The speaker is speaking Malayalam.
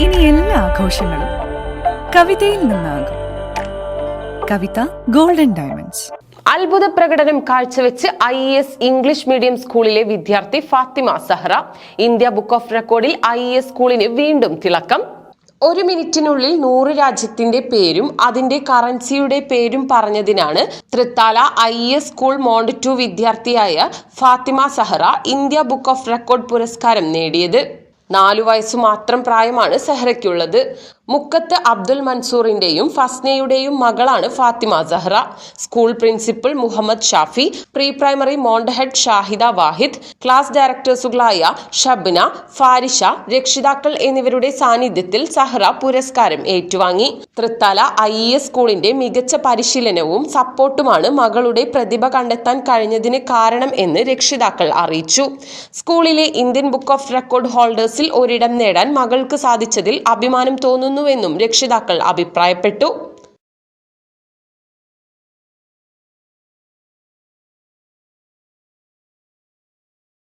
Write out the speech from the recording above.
ഇനി എല്ലാ ആഘോഷങ്ങളും കവിതയിൽ നിന്നാകും. കവിത ഗോൾഡൻ ഡയമണ്ട്സ്. അത്ഭുത പ്രകടനം കാഴ്ചവെച്ച് IAS ഇംഗ്ലീഷ് മീഡിയം സ്കൂളിലെ വിദ്യാർത്ഥി Fathima Sahra. India book of റെക്കോർഡിൽ IAS സ്കൂളിന് വീണ്ടും തിളക്കം. ഒരു മിനിറ്റിനുള്ളിൽ 100 രാജ്യത്തിന്റെ പേരും അതിന്റെ കറൻസിയുടെ പേരും പറഞ്ഞതിനാണ് തൃത്താല IAS സ്കൂൾ മോണ്ട് 2 വിദ്യാർത്ഥിയായ Fathima Sahra India book of record പുരസ്കാരം നേടിയത്. 4 വയസ്സു മാത്രം പ്രായമാണ് സെഹ്റയ്ക്കുള്ളത്. മുക്കത്ത് അബ്ദുൽ മൻസൂറിന്റെയും ഫസ്നയുടെയും മകളാണ് Fathima Sahra. School principal Muhammad Shafi, pre primary മോണ്ട് ഹെഡ് ഷാഹിദ വാഹിദ്, ക്ലാസ് ഡയറക്ടേഴ്സുകളായ ഷബ്ന, ഫാരിഷ, രക്ഷിതാക്കൾ എന്നിവരുടെ സാന്നിധ്യത്തിൽ സഹറ പുരസ്കാരം ഏറ്റുവാങ്ങി. തൃത്താല IAS സ്കൂളിന്റെ മികച്ച പരിശീലനവും സപ്പോർട്ടുമാണ് മകളുടെ പ്രതിഭ കണ്ടെത്താൻ കഴിഞ്ഞതിന് കാരണം എന്ന് രക്ഷിതാക്കൾ അറിയിച്ചു. സ്കൂളിലെ ഇന്ത്യൻ ബുക്ക് ഓഫ് റെക്കോർഡ് ഹോൾഡേഴ്സിൽ ഒരിടം നേടാൻ മകൾക്ക് സാധിച്ചതിൽ അഭിമാനം തോന്നുന്നുവെന്നും രക്ഷിതാക്കൾ അഭിപ്രായപ്പെട്ടു.